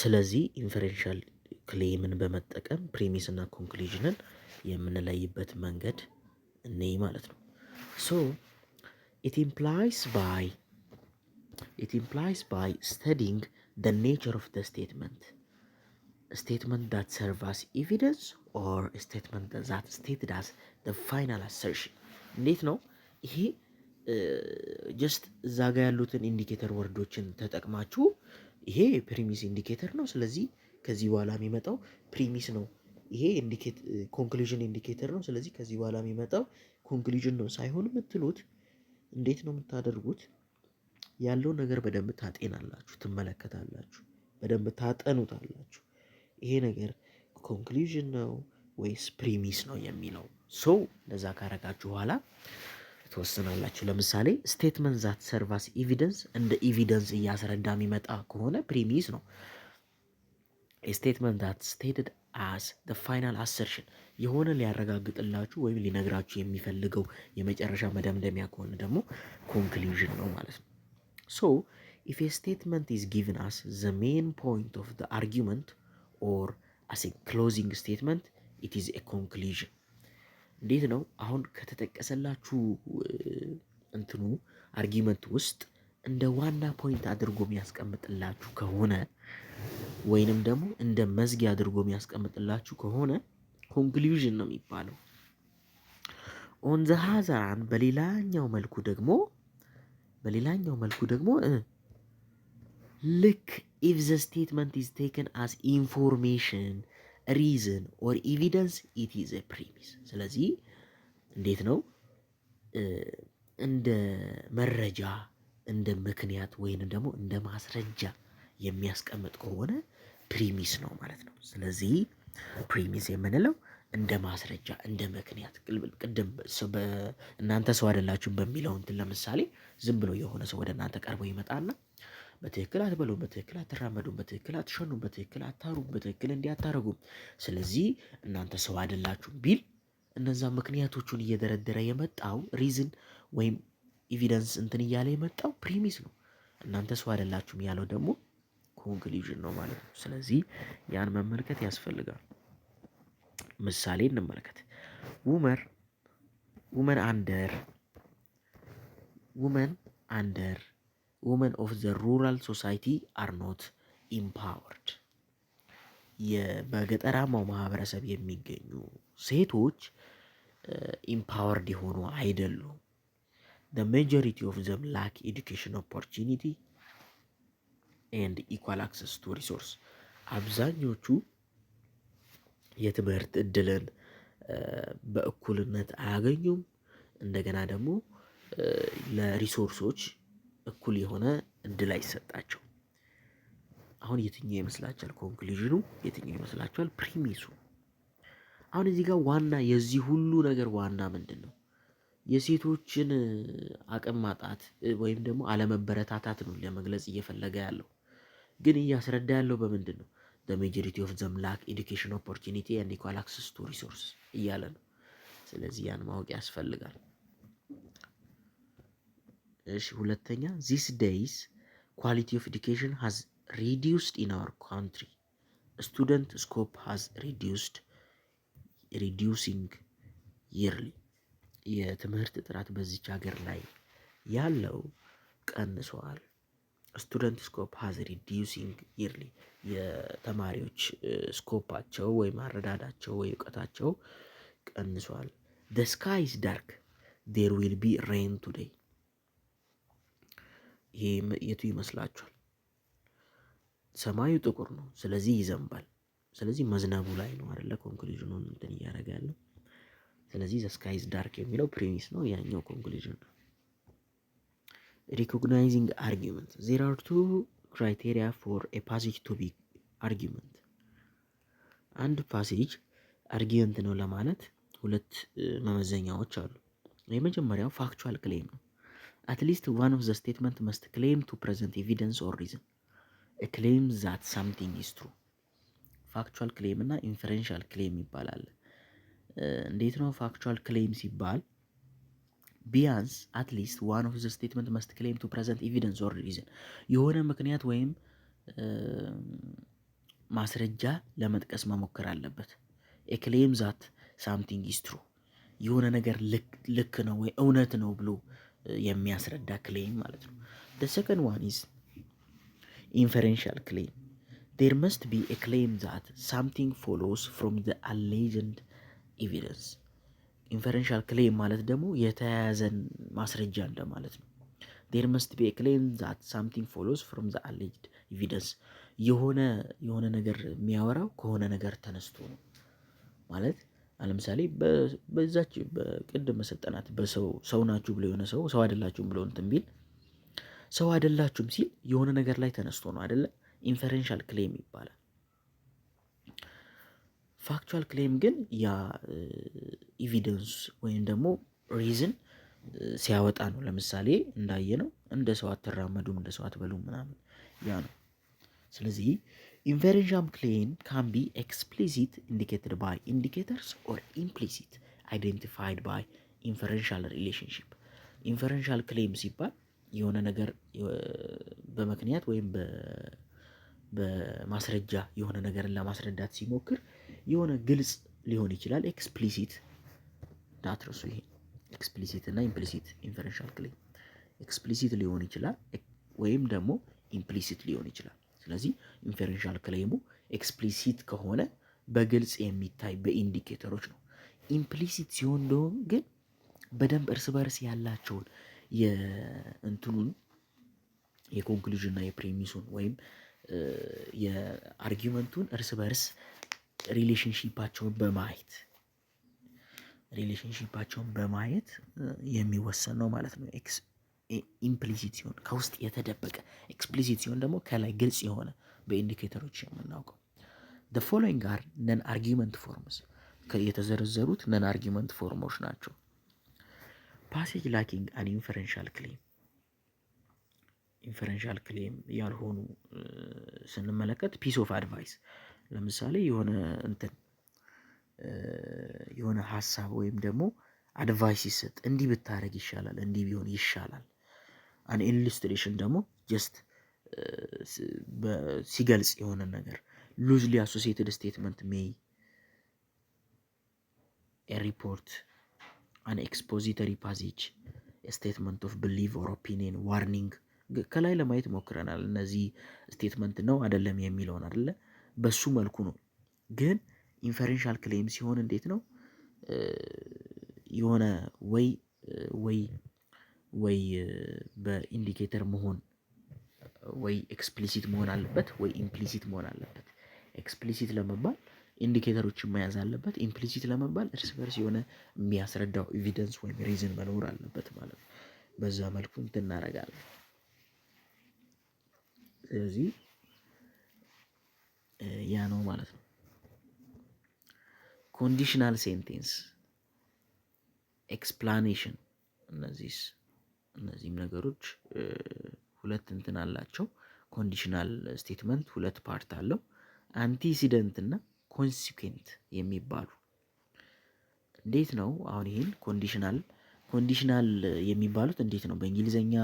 ስለዚህ ኢንፈረንሻል ክሌምን በመጠቀም ፕሪሚስ እና ኮንክሉዥንን የምንለይበት መንገድ እኔ ማለት ነው። ሶ it implies by studying the nature of the statement that serve as evidence or statement that stated as the final assertion። እንዴት ነው ይሄ? ጀስት እዛ ጋ ያሉትን ኢንዲኬተር ወርዶችን ተጠቅማችሁ ይሄ ፕሪሚስ ኢንዲኬተር ነው፣ ስለዚህ ከዚህ በኋላ የሚመጣው ፕሪሚስ ነው። ይሄ ኮንክሉዥን ኢንዲኬተር ነው፣ ስለዚህ ከዚህ በኋላ የሚመጣው ኮንክሉዥን ነው ሳይሆን የምትሉት እንዴት ነው የምታደርጉት? ያለውን ነገር በደንብ ታጤናላችሁ፣ ትመለከታላችሁ፣ በደንብ ታጠኑታላችሁ። ይሄ ነገር ኮንክሉዥን ነው ወይስ ፕሪሚስ ነው የሚለው ሰው ለዛ ካረጋችሁ በኋላ ትወስናላችሁ። ለምሳሌ ስቴትመንት ዛት ሰርቫስ ኤቪደንስ እንደ ኤቪደንስ እያስረዳ የሚመጣ ከሆነ ፕሪሚስ ነው። ስቴትመንት ዛት ስቴትድ አስ ዘ ፋይናል አሰርሽን የሆነ ሊያረጋግጥላችሁ ወይም ሊነግራችሁ የሚፈልገው የመጨረሻ መደምደሚያ ከሆነ ደግሞ ኮንክሉዥን ነው ማለት ነው። ሶ ኢፍ ኤ ስቴትመንት ኢዝ ጊቭን አስ ዘ ሜን ፖይንት ኦፍ ዘ አርጊመንት ኦር አስ ኤ ክሎዚንግ ስቴትመንት ኢት ኢዝ ኤ ኮንክሉዥን። እንዴት ነው አሁን ከተጠቀሰላችሁ እንትኑ አርጊመንት ውስጥ እንደ ዋና ፖይንት አድርጎ የሚያስቀምጥላችሁ ከሆነ ወይንም ደግሞ እንደ መዝጊያ አድርጎ የሚያስቀምጥላችሁ ከሆነ ኮንክሉዥን ነው የሚባለው። ኦን ዘ ሀዛራን በሌላኛው መልኩ ደግሞ ልክ ኢፍ ዘ ስቴትመንት ኢዝ ቴክን አስ ኢንፎርሜሽን ሪዝን ኦር ኤቪደንስ ኢት ኢዝ ኤ ፕሪሚስ። ስለዚህ እንዴት ነው እንደ መረጃ እንደ ምክንያት ወይንም ደግሞ እንደ ማስረጃ የሚያስቀምጥ ከሆነ ፕሪሚስ ነው ማለት ነው። ስለዚህ ፕሪሚስ የምንለው እንደ ማስረጃ እንደ ምክንያት ቅድም እናንተ ሰው አይደላችሁም በሚለው እንትን ለምሳሌ ዝም ብሎ የሆነ ሰው ወደ እናንተ ቀርቦ ይመጣና በትክክል አትበሉም፣ በትክክል አትራመዱም፣ በትክክል አትሸኑም፣ በትክክል አታሩም፣ በትክክል እንዲያታረጉም፣ ስለዚህ እናንተ ሰው አይደላችሁም ቢል እነዛ ምክንያቶቹን እየደረደረ የመጣው ሪዝን ወይም ኤቪደንስ እንትን እያለ የመጣው ፕሪሚስ ነው። እናንተ ሰው አይደላችሁም ያለው ደግሞ ኮንክሉዥን ነው ማለት ነው። ስለዚህ ያን መመልከት ያስፈልጋል። ምሳሌ እንመልከት። ውመን ኦፍ ዘ ሩራል ሶሳይቲ አር ኖት ኢምፓወርድ። በገጠራማው ማህበረሰብ የሚገኙ ሴቶች ኢምፓወርድ የሆኑ አይደሉም። the majority of them lack education opportunity and equal access to resource። አብዛኞቹ የትምህርት እድልን በእኩልነት አያገኙም። እንደገና ደግሞ ለሪሶርሶች እኩል የሆነ እድል አይሰጣቸው። አሁን የትኛው ይመስላችኋል ኮንክሉዥኑ? የትኛው ይመስላችኋል ፕሪሚሱ? አሁን እዚህ ጋር ዋና የዚህ ሁሉ ነገር ዋና ምንድን ነው? የሴቶችን አቅም ማጣት ወይም ደግሞ አለመበረታታት ነው ለመግለጽ እየፈለገ ያለው። ግን እያስረዳ ያለው በምንድን ነው? the majority of them lack education opportunity and equal access to resource እያለ ነው። ስለዚህ ያን ማወቅ ያስፈልጋል። እሺ ሁለተኛ these days quality of education has reduced in our country. student scope has reducing yearly። የትምህርት ጥራት በዚች ሀገር ላይ ያለው ቀንሷል። ስቱደንት ስኮፕ ሃዝ ሪዲዩሲንግ ይርሊ። የተማሪዎች ስኮፓቸው ወይ ማረዳዳቸው ወይ እውቀታቸው ቀንሷል። the sky is dark there will be rain today። ይሄ የቱ ይመስላችኋል? ሰማዩ ጥቁር ነው፣ ስለዚህ ይዘንባል። ስለዚህ መዝነቡ ላይ ነው አይደለ ኮንክሉዥኑን እንትን እያደረገ ያለው። ስለዚህ the sky is dark የሚለው ፕሪሚስ ነው፣ ያኛው ኮንክሉዥን ነው። recognizing argument there are two criteria for a passage to be argument። አንድ ፓሴጅ አርጊመንት ነው ለማለት ሁለት መመዘኛዎች አሉ። የመጀመሪያው ፋክቹዋል ክሌም ነው። at least one of the statement must claim to present evidence or reason a claim that something is true። ፋክቹዋል ክሌም እና ኢንፈረንሻል ክሌም ይባላል። እንዴት ነው ፋክቹዋል ክሌም ሲባል ቢያንስ አትሊስት ዋን ኦፍ ዘ ስቴትመንት መስት ክሌም ቱ ፕሬዘንት ኤቪደንስ ኦር ሪዝን የሆነ ምክንያት ወይም ማስረጃ ለመጥቀስ መሞከር አለበት። ኤ ክሌም ዛት ሳምቲንግ ኢዝ ትሩ የሆነ ነገር ልክ ነው ወይ እውነት ነው ብሎ የሚያስረዳ ክሌም ማለት ነው። the second one is inferential claim. there must be a claim that something follows from the alleged evidence. ኢንፈረንሻል ክሌም ማለት ደግሞ የተያያዘን ማስረጃ እንደማለት ነው። there must be a claim that something follows from the alleged evidence. የሆነ ነገር የሚያወራው ከሆነ ነገር ተነስቶ ነው ማለት። ለምሳሌ በዛች በቅድም መሰጠናት ሰው ናችሁ ብሎ የሆነ ሰው አይደላችሁም ብሎ እንትን ቢል ሰው አይደላችሁም ሲል የሆነ ነገር ላይ ተነስቶ ነው አይደለ? ኢንፈረንሻል ክሌም ይባላል። ፋክቹዋል ክሌም ግን ያ ኤቪደንስ ወይም ደግሞ ሪዝን ሲያወጣ ነው። ለምሳሌ እንዳየነው እንደ ሰው አትራመዱም፣ እንደ ሰው አትበሉም ምናምን ያ ነው። ስለዚህ ኢንፈረንሻል ክሌም ካን ቢ ኤክስፕሊሲት ኢንዲኬትድ ባይ ኢንዲኬተርስ ኦር ኢምፕሊሲት አይደንቲፋይድ ባይ ኢንፈረንሻል ሪሌሽንሺፕ። ኢንፈረንሻል ክሌም ሲባል የሆነ ነገር በምክንያት ወይም በማስረጃ የሆነ ነገርን ለማስረዳት ሲሞክር የሆነ ግልጽ ሊሆን ይችላል። ኤክስፕሊሲት ዳትረሱ ይሄ ኤክስፕሊሲት እና ኢምፕሊሲት ኢንፈረንሻል ክሌም ኤክስፕሊሲት ሊሆን ይችላል ወይም ደግሞ ኢምፕሊሲት ሊሆን ይችላል። ስለዚህ ኢንፈረንሻል ክሌሙ ኤክስፕሊሲት ከሆነ በግልጽ የሚታይ በኢንዲኬተሮች ነው። ኢምፕሊሲት ሲሆን ደግሞ ግን በደንብ እርስ በርስ ያላቸውን የእንትኑን የኮንክሉዥን እና የፕሬሚሱን ወይም የአርጊመንቱን እርስ በርስ ሪሌሽንሺፓቸውን በማየት የሚወሰን ነው ማለት ነው። ኢምፕሊሲት ሲሆን ከውስጥ የተደበቀ፣ ኤክስፕሊሲት ሲሆን ደግሞ ከላይ ግልጽ የሆነ በኢንዲኬተሮች የምናውቀው። the following are non argument forms የተዘረዘሩት ነን አርጊመንት ፎርሞች ናቸው። ፓሴጅ ላኪንግ አን ኢንፈረንሻል ክሌም ያልሆኑ ስንመለከት ፒስ ኦፍ አድቫይስ ለምሳሌ የሆነ ሀሳብ ወይም ደግሞ አድቫይስ ሲሰጥ እንዲህ ብታረግ ይሻላል፣ እንዲህ ቢሆን ይሻላል። አን ኢሉስትሬሽን ደግሞ ጀስት ሲገልጽ የሆነ ነገር ሉዝሊ አሶሲየትድ ስቴትመንት ሜይ a report, an expository passage, a statement of belief or opinion, warning ከላይ ለማየት ሞክረናል። እነዚህ ስቴትመንት ነው አይደለም የሚለውን አይደለ? በሱ መልኩ ነው። ግን ኢንፈረንሻል ክሌም ሲሆን እንዴት ነው? የሆነ ወይ በኢንዲኬተር መሆን ወይ ኤክስፕሊሲት መሆን አለበት ወይ ኢምፕሊሲት መሆን አለበት። ኤክስፕሊሲት ለመባል ኢንዲኬተሮችን መያዝ አለበት። ኢምፕሊሲት ለመባል እርስ በርስ የሆነ የሚያስረዳው ኤቪደንስ ወይም ሪዝን መኖር አለበት ማለት ነው። በዛ መልኩ እንትን እናደርጋለን። ስለዚህ ያ ነው ማለት ነው። ኮንዲሽናል ሴንቴንስ፣ ኤክስፕላኔሽን እነዚህም ነገሮች ሁለት እንትን አላቸው። ኮንዲሽናል ስቴትመንት ሁለት ፓርት አለው። አንቲሲደንት እና ኮንሲኩዌንት የሚባሉ እንዴት ነው? አሁን ይሄን ኮንዲሽናል የሚባሉት እንዴት ነው? በእንግሊዘኛ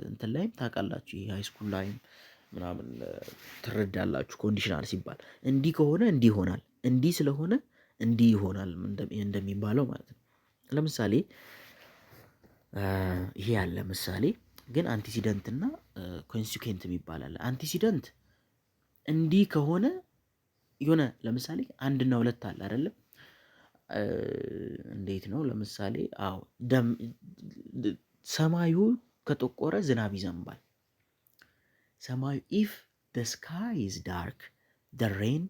እንትን ላይም ታውቃላችሁ፣ ይሄ ሃይስኩል ላይም ምናምን ትረዳላችሁ። ኮንዲሽናል ሲባል እንዲህ ከሆነ እንዲህ ይሆናል፣ እንዲህ ስለሆነ እንዲህ ይሆናል እንደሚባለው ማለት ነው። ለምሳሌ ይሄ ያለ ምሳሌ ግን አንቲሲደንት እና ኮንሲኩዌንት የሚባል አለ። አንቲሲደንት እንዲህ ከሆነ የሆነ ለምሳሌ አንድና ሁለት አለ አይደለም? እንዴት ነው? ለምሳሌ ሰማዩ ከጠቆረ ዝናብ ይዘንባል። ሰማዩ ኢፍ the sky is dark the rain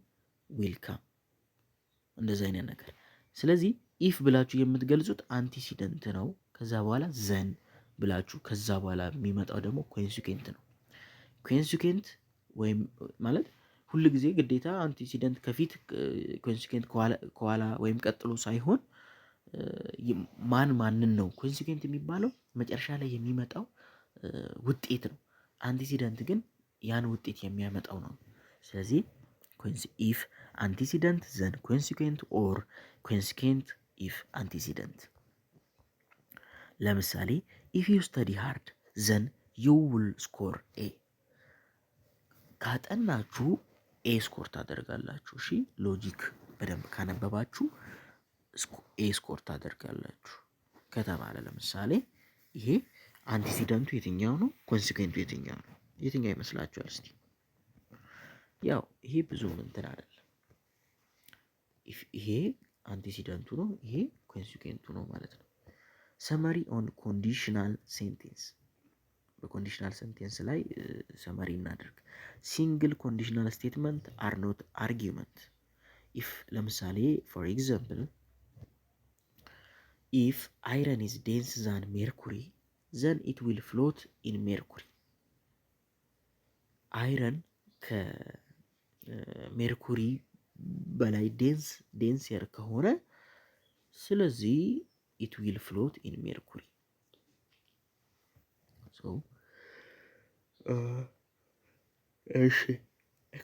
will come እንደዚህ አይነት ነገር። ስለዚህ ኢፍ ብላችሁ የምትገልጹት አንቲሲደንት ነው። ከዛ በኋላ ዘን ብላችሁ ከዛ በኋላ የሚመጣው ደግሞ ኮንሲኩዌንት ነው። ኮንሲኩዌንት ወይም ማለት ሁል ጊዜ ግዴታ አንቲሲደንት ከፊት ኮንሲኩዌንት ከኋላ ወይም ቀጥሎ ሳይሆን ማንን ነው ኮንሲኩዌንት የሚባለው? መጨረሻ ላይ የሚመጣው ውጤት ነው። አንቲሲደንት ግን ያን ውጤት የሚያመጣው ነው። ስለዚህ ኢፍ አንቲሲደንት ዘን ኮንሲኩዌንት ኦር ኮንሲኩዌንት ኢፍ አንቲሲደንት። ለምሳሌ ኢፍ ዩ ስተዲ ሃርድ ዘን ዩ ዊል ስኮር ኤ። ካጠናችሁ ኤ ስኮር ታደርጋላችሁ። እሺ ሎጂክ በደንብ ካነበባችሁ ኤ ስኮር ታደርጋላችሁ ከተባለ ለምሳሌ ይሄ አንቲሲደንቱ የትኛው ነው? ኮንሲኩዌንቱ የትኛው ነው? የትኛው ይመስላችኋል? እስቲ ያው ይሄ ብዙ እንትን አይደለም። ይሄ አንቲሲደንቱ ነው፣ ይሄ ኮንሲኩዌንቱ ነው ማለት ነው። ሰመሪ ኦን ኮንዲሽናል ሴንቴንስ። በኮንዲሽናል ሴንቴንስ ላይ ሰመሪ እናደርግ። ሲንግል ኮንዲሽናል ስቴትመንት አር ኖት አርጊመንት ኢፍ ለምሳሌ ፎር ኤግዛምፕል ኢፍ አይረን ኢዝ ዴንስ ዛን ሜርኩሪ ዘን ኢት ዊል ፍሎት ኢን ሜርኩሪ። አይረን ከሜርኩሪ በላይ ዴንሰር ከሆነ ስለዚህ ኢት ዊል ፍሎት ኢን ሜርኩሪ። እሺ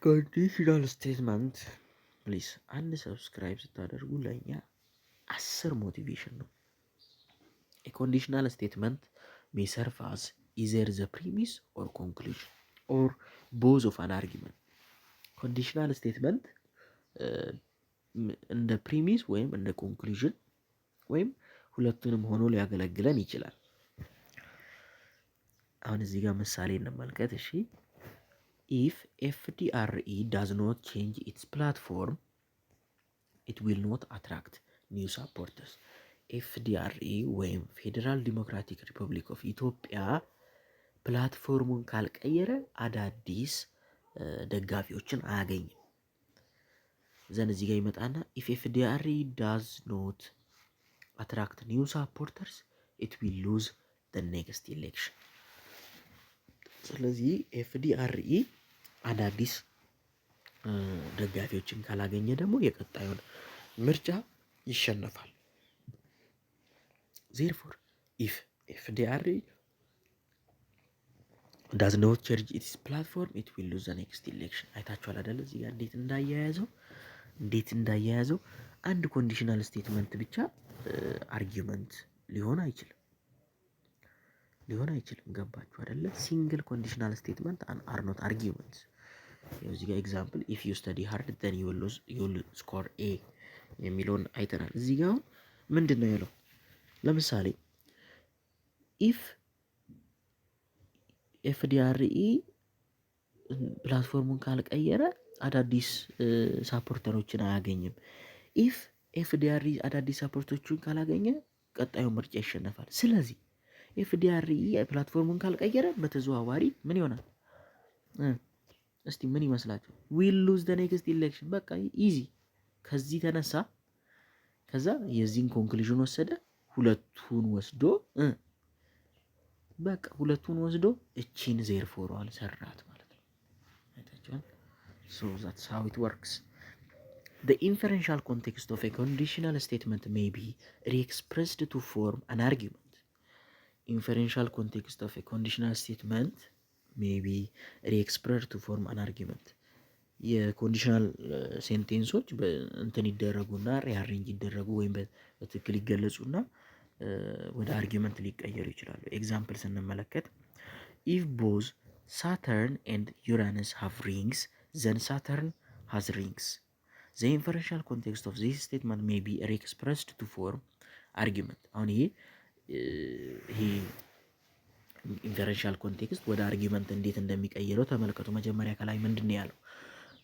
ኮንዲሽናል ስቴትመንት ፕሊዝ አንድ ሰብስክራይብ ስታደርጉ ለእኛ 10 ሞቲቬሽን ነው። ኮንዲሽናል ስቴትመንት ሜይ ሰርቭ አዝ ኢዘር ዘ ፕሪሚስ ኦር ኮንክሉዥን ኦር ቦዝ ኦፍ አን አርጊመንት። ኮንዲሽናል ስቴትመንት እንደ ፕሪሚስ ወይም እንደ ኮንክሉዥን ወይም ሁለቱንም ሆኖ ሊያገለግለን ይችላል። አሁን እዚህ ጋር ምሳሌ እንመልከት። እሺ ኢፍ ኤፍዲአርኢ ዳዝ ኖት ቼንጅ ኢትስ ፕላትፎርም ኢት ዊል ኖት አትራክት ኒው ሳፖርተርስ። ኤፍዲአርኢ ወይም ፌዴራል ዲሞክራቲክ ሪፐብሊክ ኦፍ ኢትዮጵያ ፕላትፎርሙን ካልቀየረ አዳዲስ ደጋፊዎችን አያገኝም። ዘን እዚህ ጋር ይመጣና ኢፍ ኤፍዲአርኢ ዳዝ ኖት አትራክት ኒው ሳፖርተርስ ኢት ዊል ሉዝ ዘ ኔክስት ኢሌክሽን። ስለዚህ ኤፍዲአርኢ አዳዲስ ደጋፊዎችን ካላገኘ ደግሞ የቀጣዩን ምርጫ ይሸነፋል። ዜርፎር ኢፍ ኤፍዲአርኢ ዳዝ ኖት ቼንጅ ኢትስ ፕላትፎርም ኢት ዊል ሉዝ ዘ ኔክስት ኢሌክሽን። አይታችኋል አይደለ? እዚህ ጋር እንዴት እንዳያያዘው አንድ ኮንዲሽናል ስቴትመንት ብቻ አርጊመንት ሊሆን አይችልም። ገባችሁ አይደለ? ሲንግል ኮንዲሽናል ስቴትመንት አር ኖት አርጊመንት። እዚህ ጋር ኤግዛምፕል ኢፍ ዩ ስተዲ ሃርድ ዘን ዩ ዊል ስኮር ኤ የሚለውን አይተናል። እዚህ ጋር ምንድን ነው ያለው? ለምሳሌ ኢፍ ኤፍዲአርኢ ፕላትፎርሙን ካልቀየረ አዳዲስ ሳፖርተሮችን አያገኝም። ኢፍ ኤፍዲአርኢ አዳዲስ ሳፖርተሮችን ካላገኘ ቀጣዩ ምርጫ ይሸነፋል። ስለዚህ ኤፍዲአርኢ ፕላትፎርሙን ካልቀየረ በተዘዋዋሪ ምን ይሆናል? እስቲ ምን ይመስላችሁ? ዊል ሉዝ ዘ ኔክስት ኢሌክሽን። በቃ ኢዚ። ከዚህ ተነሳ፣ ከዛ የዚህን ኮንክሉዥን ወሰደ፣ ሁለቱን ወስዶ እቺን ዜርፎሯን ሰራት ማለት ነው። አይታችኋል? ሶ ዛትስ ሃው ኢት ወርክስ። The inferential context of a conditional statement may be re-expressed to form an argument. Inferential context of a conditional statement may be re-expressed to form an argument. የኮንዲሽናል ሴንቴንሶች እንትን ይደረጉና ሪአሬንጅ ይደረጉ ወይም በትክክል ይገለጹና ወደ አርጊመንት ሊቀየሩ ይችላሉ። ኤግዛምፕል ስንመለከት ኢፍ ቦዝ ሳተርን ኤንድ ዩራነስ ሃቭ ሪንግስ ዘን ሳተርን ሃዝ ሪንግስ ዘ ኢንፈረንሻል ኮንቴክስት ኦፍ ዚስ ስቴትመንት ሜይ ቢ ሪኤክስፕረስድ ቱ ፎርም አርጊመንት። አሁን ይሄ ኢንፈረንሻል ኮንቴክስት ወደ አርጊመንት እንዴት እንደሚቀይረው ተመልከቱ። መጀመሪያ ከላይ ምንድን ነው ያለው?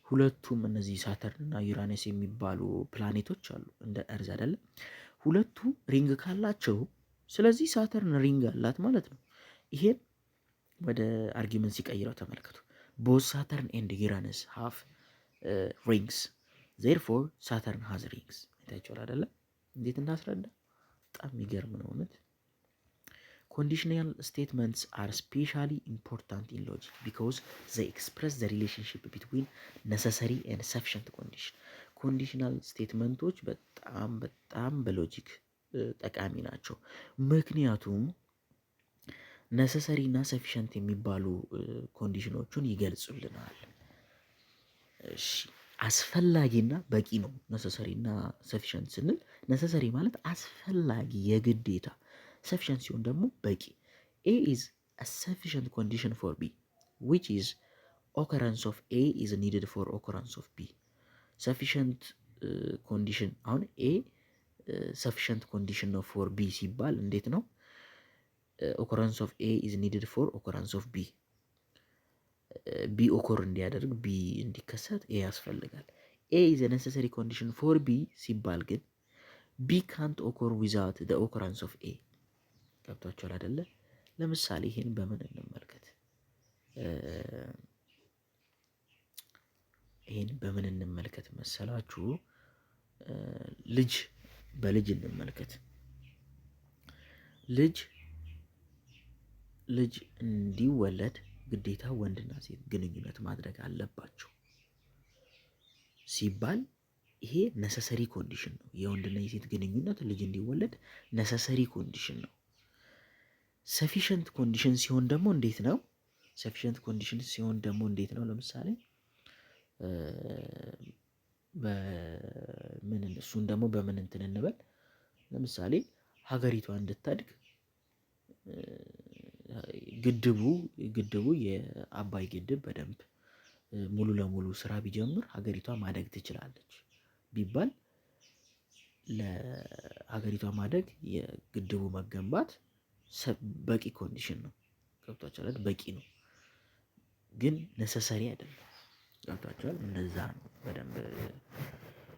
ሁለቱም እነዚህ ሳተርን እና ዩራነስ የሚባሉ ፕላኔቶች አሉ እንደ እርዝ አይደለም። ሁለቱ ሪንግ ካላቸው ስለዚህ ሳተርን ሪንግ አላት ማለት ነው። ይሄን ወደ አርጊመንት ሲቀይረው ተመልከቱ። ቦዝ ሳተርን ኤንድ ዩራነስ ሃቭ ሪንግስ ዜርፎር ሳተርን ሃዝ ሪንግስ። አይታችኋል አይደለም? እንዴት እንዳስረዳ በጣም የሚገርም ነው እውነት። ኮንዲሽናል ስቴትመንትስ አር ስፔሻሊ ኢምፖርታንት ኢን ሎጂክ ቢኮዝ ዘይ ኤክስፕረስ ዘ ሪሌሽንሽፕ ቢትዊን ነሰሰሪ ኤንድ ሰፊሸንት ኮንዲሽን። ኮንዲሽናል ስቴትመንቶች በጣም በሎጂክ ጠቃሚ ናቸው። ምክንያቱም ነሰሰሪ እና ሰፊሸንት የሚባሉ ኮንዲሽኖቹን ይገልጹልናል። እሺ አስፈላጊና በቂ ነው። ነሰሰሪ እና ሰፊሸንት ስንል ነሰሰሪ ማለት አስፈላጊ የግዴታ፣ ሰፊሸንት ሲሆን ደግሞ በቂ። ኤ ኢዝ አ ሰፊሸንት ኮንዲሽን ፎር ቢ ዊች ኢዝ ኦከረንስ ኦፍ ኤ ኢዝ ኒድድ ፎር ኦከረንስ ኦፍ ቢ። ሰፊሸንት ኮንዲሽን አሁን ኤ ሰፊሸንት ኮንዲሽን ነው ፎር ቢ ሲባል እንዴት ነው? ኦከረንስ ኦፍ ኤ ኢዝ ኒድድ ፎር ኦከረንስ ኦፍ ቢ። ቢ ኦኮር እንዲያደርግ ቢ እንዲከሰት ኤ ያስፈልጋል። ኤ ኢዝ ነሰሰሪ ኮንዲሽን ፎር ቢ ሲባል ግን ቢ ካንት ኦኮር ዊዛውት ዘ ኦከረንስ ኦፍ ኤ። ገብቷችኋል አይደለ? ለምሳሌ ይህን በምን እንመልከት? ይህን በምን እንመልከት መሰላችሁ? በልጅ እንመልከት። ልጅ እንዲወለድ ግዴታ ወንድና ሴት ግንኙነት ማድረግ አለባቸው ሲባል ይሄ ነሰሰሪ ኮንዲሽን ነው። የወንድና የሴት ግንኙነት ልጅ እንዲወለድ ነሰሰሪ ኮንዲሽን ነው። ሰፊሸንት ኮንዲሽን ሲሆን ደግሞ እንዴት ነው? ለምሳሌ እሱን ደግሞ በምን እንትን እንበል። ለምሳሌ ሀገሪቷ እንድታድግ ግድቡ የአባይ ግድብ በደንብ ሙሉ ለሙሉ ስራ ቢጀምር ሀገሪቷ ማደግ ትችላለች ቢባል ለሀገሪቷ ማደግ የግድቡ መገንባት በቂ ኮንዲሽን ነው። ገብቷችኋል? በቂ ነው ግን ነሰሰሪ አይደለም። ገብቷችኋል? እንደዛ ነው በደንብ።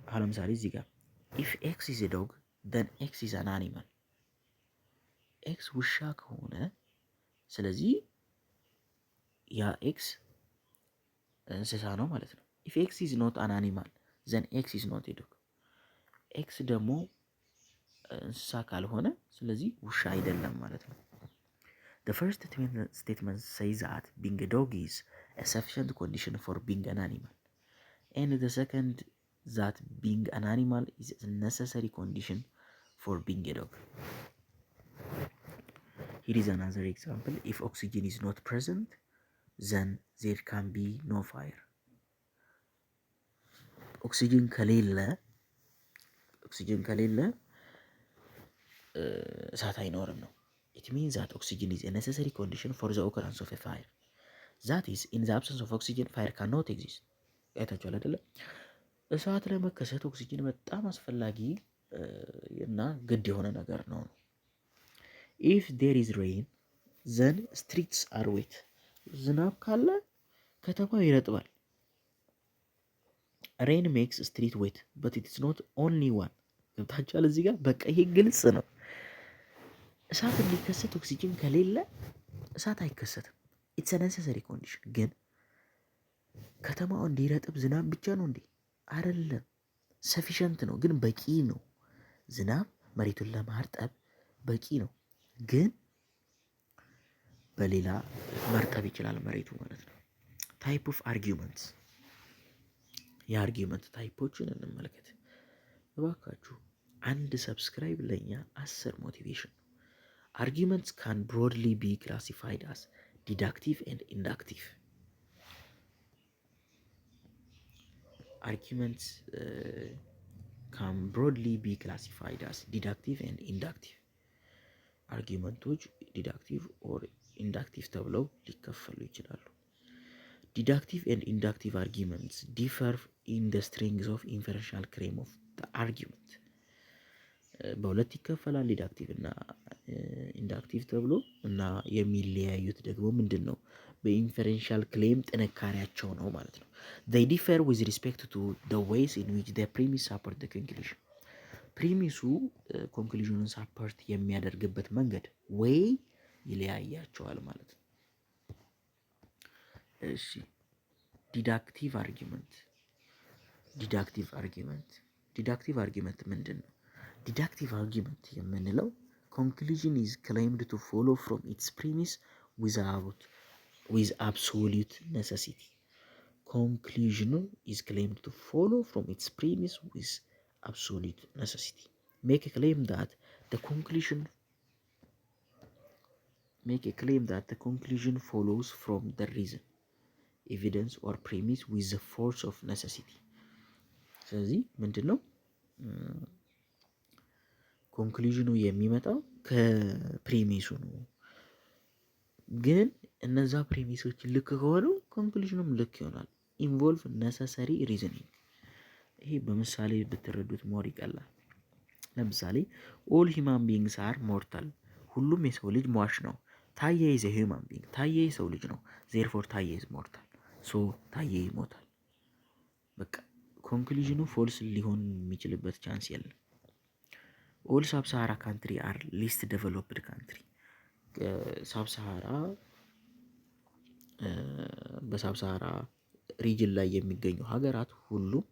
አሁን ለምሳሌ እዚህ ጋር ኢፍ ኤክስ ኢዝ ዶግ ደን ኤክስ ኢዝ አን አኒማል። ኤክስ ውሻ ከሆነ ስለዚህ ያ ኤክስ እንስሳ ነው ማለት ነው። ኢፍ ኤክስ ኢዝ ኖት አን አኒማል ዘን ኤክስ ኢዝ ኖት ኤ ዶግ። ኤክስ ደግሞ እንስሳ ካልሆነ ስለዚህ ውሻ አይደለም ማለት ነው። The first statement says that being a dog is a sufficient condition for being an animal, and the second that being an animal is a necessary condition for being a dog. Here is another example. If oxygen is not present, then there can be no fire. ኦክሲጅን ከሌለ እሳት አይኖርም ነው። It means that oxygen is a necessary condition for the occurrence of a fire. That is, in the absence of oxygen, fire cannot exist. አይታችኋል አይደለ? እሳት ለመከሰት ኦክሲጅን በጣም አስፈላጊ እና ግድ የሆነ ነገር ነው። If there is rain, then streets are wet. ዝናብ ካለ ከተማው ይረጥባል። Rain makes street wet, but it is not only one. ገብታችኋል? እዚህ ጋር በቃ ይሄ ግልጽ ነው። እሳት እንዲከሰት ኦክሲጅን ከሌለ እሳት አይከሰትም። ኢትስ አ ነሰሰሪ ኮንዲሽን። ግን ከተማው እንዲረጥብ ዝናብ ብቻ ነው እንዴ? አይደለም። ሰፊሸንት ነው ግን በቂ ነው። ዝናብ መሬቱን ለማርጠብ በቂ ነው። ግን በሌላ መርጠብ ይችላል መሬቱ ማለት ነው። ታይፕ ኦፍ አርጊውመንትስ፣ የአርጊውመንት ታይፖችን እንመልከት እባካችሁ። አንድ ሰብስክራይብ ለኛ 10 ሞቲቬሽን ነው። Arguments can broadly be classified as deductive and inductive. Arguments can broadly be classified as deductive and inductive. argumenቶች ዲዳክቲቭ ኦር ኢንዳክቲቭ ተብለው ሊከፈሉ ይችላሉ። Deductive and inductive arguments differ in the strength of inferential claim of the argument. በሁለት ይከፈላል፣ ዲዳክቲቭ እና ኢንዳክቲቭ ተብሎ እና የሚለያዩት ደግሞ ምንድን ነው? በኢንፈረንሻል ክሌም ጥንካሬያቸው ነው ማለት ነው። they differ with respect to the ways in which the premise support the conclusion. ፕሪሚሱ ኮንክሉዥኑን ሳፖርት የሚያደርግበት መንገድ ወይ ይለያያቸዋል ማለት ነው። እሺ ዲዳክቲቭ አርጊመንት ምንድን ነው? ዲዳክቲቭ አርጊመንት የምንለው conclusion is claimed to follow from its premise with absolute necessity. Conclusion is claimed to follow from its premise with absolute necessity. Make a claim that the conclusion follows from the reason, evidence or premise with the force of necessity. ስለዚህ ምንድነው ኮንክሉዥኑ የሚመጣው ከፕሪሚሱ ነው። ግን እነዛ ፕሪሚሶች ልክ ከሆኑ ኮንክሉዥኑም ልክ ይሆናል። ኢንቮልቭ ነሰሰሪ ሪዝኒንግ። ይሄ በምሳሌ ብትረዱት ሞር ይቀላል። ለምሳሌ ኦል ሂማን ቢንግስ አር ሞርታል፣ ሁሉም የሰው ልጅ ሟች ነው። ታዬ ኢዝ ኤ ሂማን ቢንግ፣ ታዬ የሰው ልጅ ነው። ዜርፎር ታዬ ኢዝ ሞርታል፣ ሶ ታዬ ይሞታል። በቃ ኮንክሉዥኑ ፎልስ ሊሆን የሚችልበት ቻንስ የለም። ኦል ሳብሳሃራ ካንትሪ አር ሊስት ዴቨሎፕድ ካንትሪ፣ ሳብሳሃራ በሳብሳሃራ ሪጅን ላይ የሚገኙ ሀገራት ሁሉም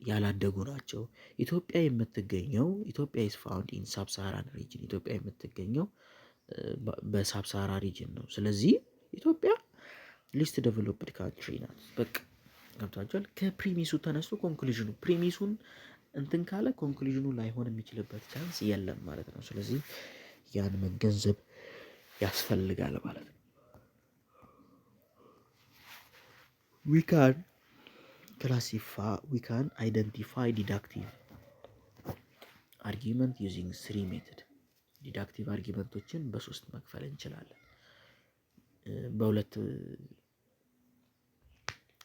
ያላደጉ ናቸው። ኢትዮጵያ የምትገኘው ኢትዮጵያ ኢዝ ፋውንድ ኢን ሳብሳሃራን ሪጅን፣ ኢትዮጵያ የምትገኘው በሳብሳሃራ ሪጅን ነው። ስለዚህ ኢትዮጵያ ሊስት ዴቨሎፕድ ካንትሪ ናት። በቃ ገብቷቸዋል። ከፕሪሚሱ ተነስቶ ኮንክሉዥኑ ፕሪሚሱን እንትን ካለ ኮንክሉዥኑ ላይሆን የሚችልበት ቻንስ የለም ማለት ነው። ስለዚህ ያን መገንዘብ ያስፈልጋል ማለት ነው። we can identify deductive argument using 3 ሜተድ። ዲዳክቲቭ አርጊመንቶችን በሶስት መክፈል እንችላለን።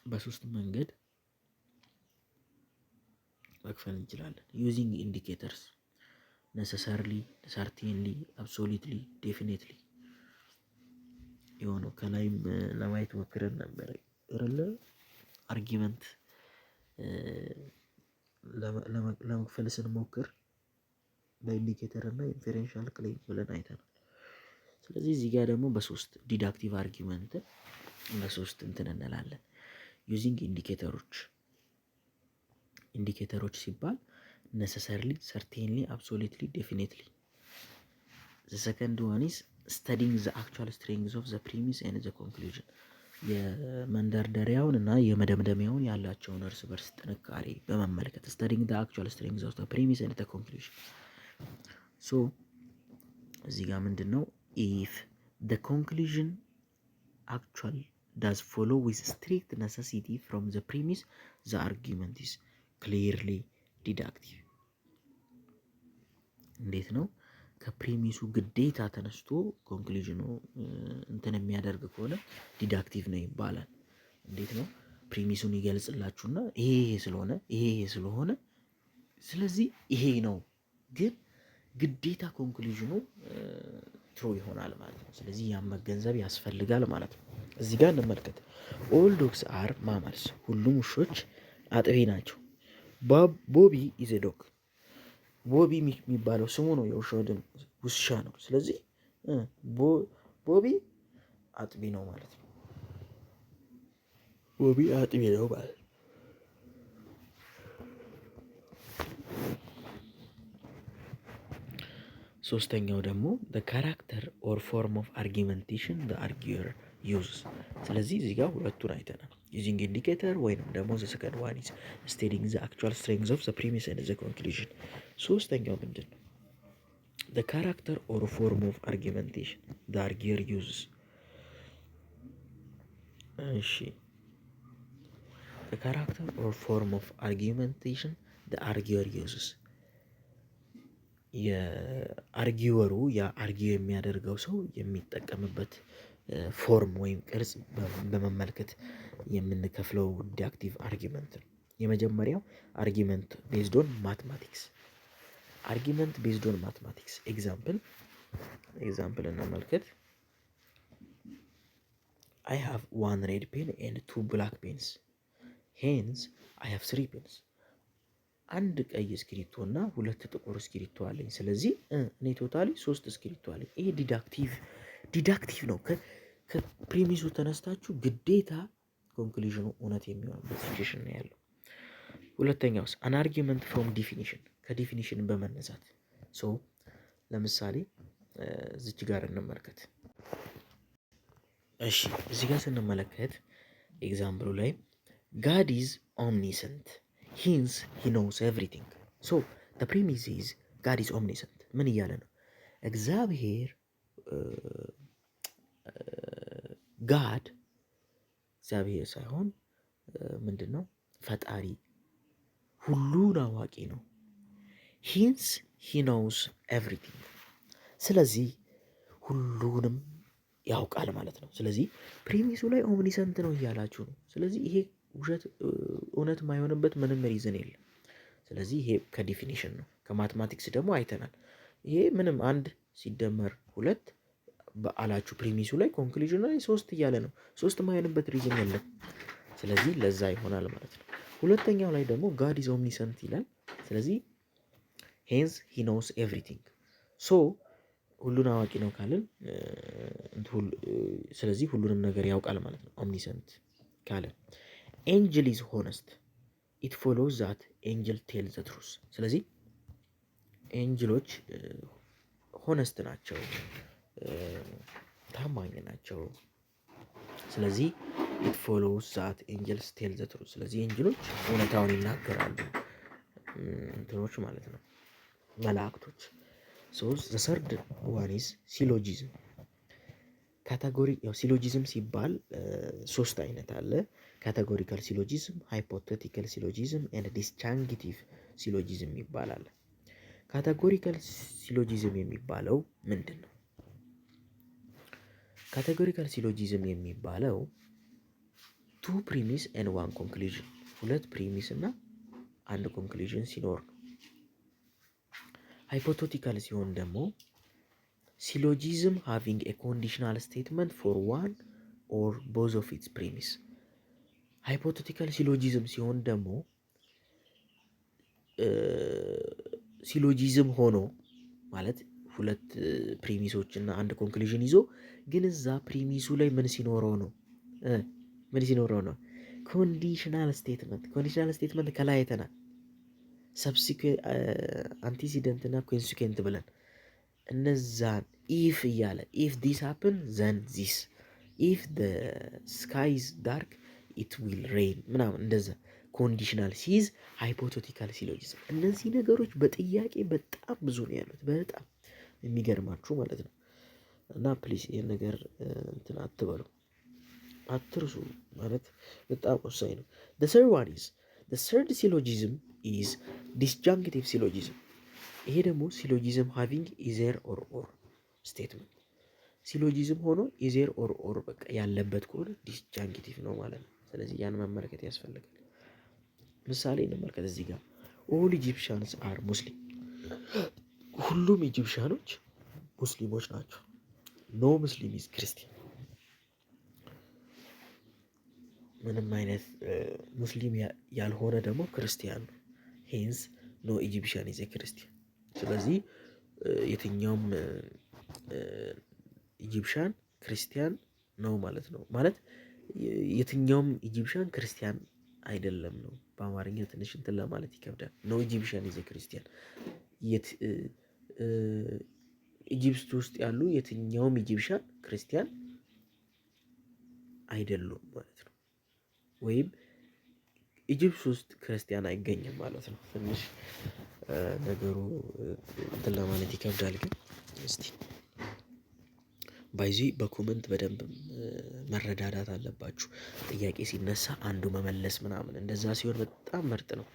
በሶስት መንገድ መክፈል እንችላለን። ዩዚንግ ኢንዲኬተርስ ነሰሰርሊ፣ ሰርቴንሊ፣ አብሶሉትሊ፣ ዴፊኔትሊ የሆነው ከላይም ለማየት ሞክረን ነበር አይደለ? አርጊመንት ለመክፈል ስንሞክር በኢንዲኬተር እና ኢንፌሬንሻል ክሌም ብለን አይተናል። ስለዚህ እዚህ ጋር ደግሞ በሶስት ዲዳክቲቭ አርጊመንትን በሶስት እንትን እንላለን። ዩዚንግ ኢንዲኬተሮች ሲባል ነሰሰርሊ፣ ሰርቴንሊ፣ አብሶሉትሊ፣ ዴፊኔትሊ። ዘ ሰከንድ ዋን ኢዝ ስተዲንግ ዘ አክቹዋል ስትሬንግዝ ኦፍ ዘ ፕሪሚስ ኤንድ ዘ ኮንክሉዥን። የመንደርደሪያውን እና የመደምደሚያውን ያላቸውን እርስ በርስ ጥንካሬ በመመልከት ስተዲንግ ዘ አክቹዋል ስትሬንግዝ ኦፍ ዘ ፕሪሚስ ኤንድ ዘ ኮንክሉዥን። ሶ እዚህ ጋር ምንድን ነው? ኢፍ ዘ ኮንክሉዥን አክቹዋል does follow with strict necessity from the premise, the argument is clearly deductive። እንዴት ነው? ከፕሪሚሱ ግዴታ ተነስቶ ኮንክሉዥኑ እንትን የሚያደርግ ከሆነ ዲዳክቲቭ ነው ይባላል። እንዴት ነው? ፕሪሚሱን ይገልጽላችሁና ይሄ ስለሆነ ስለዚህ ይሄ ነው፣ ግን ግዴታ ኮንክሉዥኑ ትሩ ይሆናል ማለት ነው። ስለዚህ ያን መገንዘብ ያስፈልጋል ማለት ነው። እዚህ ጋር እንመልከት። ኦል ዶግስ አር ማማልስ፣ ሁሉም ውሾች አጥቢ ናቸው። ቦቢ ኢዝ ኤ ዶግ፣ ቦቢ የሚባለው ስሙ ነው፣ የውሻው ውሻ ነው። ስለዚህ ቦቢ አጥቢ ነው ማለት ነው። ቦቢ አጥቢ ነው ማለት ነው። ሶስተኛው ደግሞ the character or form of argumentation the arguer uses። ስለዚህ እዚህ ጋር ሁለቱን አይተናል። using indicator ወይንም ደግሞ the second one is stating the actual strengths of the premise and the conclusion። ሶስተኛው ምንድን ነው? the character or form of argumentation the arguer uses። እሺ the character or form of argumentation the arguer uses። የአርጊወሩ የአርጊው የሚያደርገው ሰው የሚጠቀምበት ፎርም ወይም ቅርጽ በመመልከት የምንከፍለው ዲዳክቲቭ አርጊመንት ነው። የመጀመሪያው አርጊመንት ቤዝድ ኦን ማትማቲክስ። አርጊመንት ቤዝድ ኦን ማትማቲክስ ኤግዛምፕል እንመልከት። I have 1 red pen and 2 black pens, hence I have 3 pens። አንድ ቀይ እስክሪብቶ እና 2 ጥቁር እስክሪብቶ አለኝ። ስለዚህ እኔ ቶታሊ 3 እስክሪብቶ አለኝ። ይሄ ዲዳክቲቭ ነው። ከፕሪሚሱ ተነስታችሁ ግዴታ ኮንክሉዥኑ እውነት የሚሆንበት ሲቹዌሽን ነው ያለው። ሁለተኛውስ አን አርጊመንት ፍሮም ዲፊኒሽን፣ ከዲፊኒሽን በመነሳት ለምሳሌ እዚች ጋር እንመልከት። እሺ እዚህ ጋር ስንመለከት ኤግዛምፕሉ ላይ ጋድ ኢዝ ኦምኒሰንት ሂንስ ሂ ኖውስ ኤቭሪቲንግ። ሶ ዘ ፕሪሚስ ኢዝ ጋድ ኢዝ ኦምኒሰንት። ምን እያለ ነው? እግዚአብሔር ጋድ እግዚአብሔር ሳይሆን ምንድን ነው? ፈጣሪ ሁሉን አዋቂ ነው። ሂንስ ሂ ኖውስ ኤቭሪቲንግ። ስለዚህ ሁሉንም ያውቃል ማለት ነው። ስለዚህ ፕሪሚሱ ላይ ኦምኒሰንት ነው እያላችሁ ነው። ስለዚህ ይሄ ውሸት እውነት የማይሆንበት ምንም ሪዝን የለም። ስለዚህ ይሄ ከዲፊኒሽን ነው። ከማትማቲክስ ደግሞ አይተናል። ይሄ ምንም 1 ሲደመር 2 በአላችሁ ፕሪሚሱ ላይ ኮንክሉዥን ላይ 3 እያለ ነው። 3 የማይሆንበት ሪዝን የለም። ስለዚህ ለዛ ይሆናል ማለት ነው። ሁለተኛው ላይ ደግሞ ጋድ ኢዝ ኦምኒሰንት ይላል። ስለዚህ ሄንስ ሂ ኖውስ ኤቭሪቲንግ ሶ ሁሉን አዋቂ ነው ካልን ስለዚህ ሁሉንም ነገር ያውቃል ማለት ነው። ኦምኒሰንት ካለ ኤንጅል ኢዝ ሆነስት ኢት ፎሎውስ ዛት ኤንጅል ቴል ዘ ትሩስ። ስለዚህ ኤንጅሎች ሆነስት ናቸው፣ ታማኝ ናቸው። ስለዚህ ኢት ፎሎውስ ዛት ኤንጅልስ ቴል ዘ ትሩስ። ስለዚህ ኤንጅሎች እውነታውን ይናገራሉ እንትኖች ማለት ነው፣ መላእክቶች። ሶ ዘ ሰርድ ዋን ኢዝ ሲሎጂዝም ካታጎሪ። ያው ሲሎጂዝም ሲባል 3 አይነት አለ። ካታጎሪካል ሲሎጂዝም፣ ሃይፖቴቲካል ሲሎጂዝም ኤንድ ዲስጃንክቲቭ ሲሎጂዝም ይባላል። ካታጎሪካል ሲሎጂዝም የሚባለው ምንድን ነው? ካቴጎሪካል ሲሎጂዝም የሚባለው 2 ፕሪሚስ ኤንድ 1 ኮንክሉዥን፣ 2 ፕሪሚስ እና 1 ኮንክሉዥን ሲኖር ነው። ሃይፖቴቲካል ሲሆን ደግሞ ሲሎጂዝም ሃቪንግ ኤ ኮንዲሽናል ስቴትመንት ፎር 1 ኦር ቦዝ ኦፍ ኢትስ ፕሪሚስ። ሃይፖቴቲካል ሲሎጂዝም ሲሆን ደግሞ ሲሎጂዝም ሆኖ ማለት 2 ፕሪሚሶች እና 1 ኮንክሉዥን ይዞ ግን እዛ ፕሪሚሱ ላይ ምን ሲኖረው ነው? ኮንዲሽናል ስቴትመንት። ኮንዲሽናል ስቴትመንት ከላይ አይተናል። ሰብሲኩዌንት፣ አንቲሲደንት እና ኮንሲኩዌንት ብለን እነዛን ኢፍ እያለ ኢፍ ዲስ ሃፕን ዘን ዚስ፣ ኢፍ ደ ስካይዝ ዳርክ ኢት ዊል ሬን ምናምን እንደዛ ኮንዲሽናል ሲይዝ ሃይፖቴቲካል ሲሎጂዝም። እነዚህ ነገሮች በጥያቄ በጣም ብዙ ነው ያሉት፣ በጣም የሚገርማችሁ ማለት ነው። እና ፕሊስ ይህን ነገር እንትን አትበሉ፣ አትርሱ ማለት በጣም ወሳኝ ነው። the third one is the third syllogism is disjunctive syllogism። ይሄ ደግሞ ሲሎጂዝም ሃቪንግ ኢዘር ኦር ኦር ስቴትመንት፣ ሲሎጂዝም ሆኖ ኢዘር ኦር ኦር በቃ ያለበት ከሆነ ዲስጃንክቲቭ ነው ማለት ነው። ስለዚህ ያን መመልከት ያስፈልጋል። ምሳሌ እንመልከት እዚህ ጋር ኦል ኢጂፕሽያንስ አር ሙስሊም፣ ሁሉም ኢጂፕሽያኖች ሙስሊሞች ናቸው። ኖ ሙስሊም ኢዝ ክርስቲያን፣ ምንም አይነት ሙስሊም ያልሆነ ደግሞ ክርስቲያን ነው። ሄንስ ኖ ኢጂፕሽያን ኢዝ ክርስቲያን። ስለዚህ የትኛውም ኢጂፕሽያን ክርስቲያን ነው ማለት ነው። ማለት የትኛውም ኢጂፕሽያን ክርስቲያን አይደለም ነው። በአማርኛ ትንሽ እንትን ለማለት ይከብዳል። ኖ ኢጂፕሽያን ኢዝ ክርስቲያን፣ ኢጂፕት ውስጥ ያሉ የትኛውም ኢጂፕሽያን ክርስቲያን አይደሉም ማለት ነው። ወይም ኢጂፕት ውስጥ ክርስቲያን አይገኝም ማለት ነው። ትንሽ ነገሩ እንትን ለማለት ይከብዳል። ግን እስቲ ባይዚ በኮመንት በደንብ መረዳዳት አለባችሁ። ጥያቄ ሲነሳ አንዱ መመለስ ምናምን እንደዛ ሲሆን በጣም ምርጥ ነው።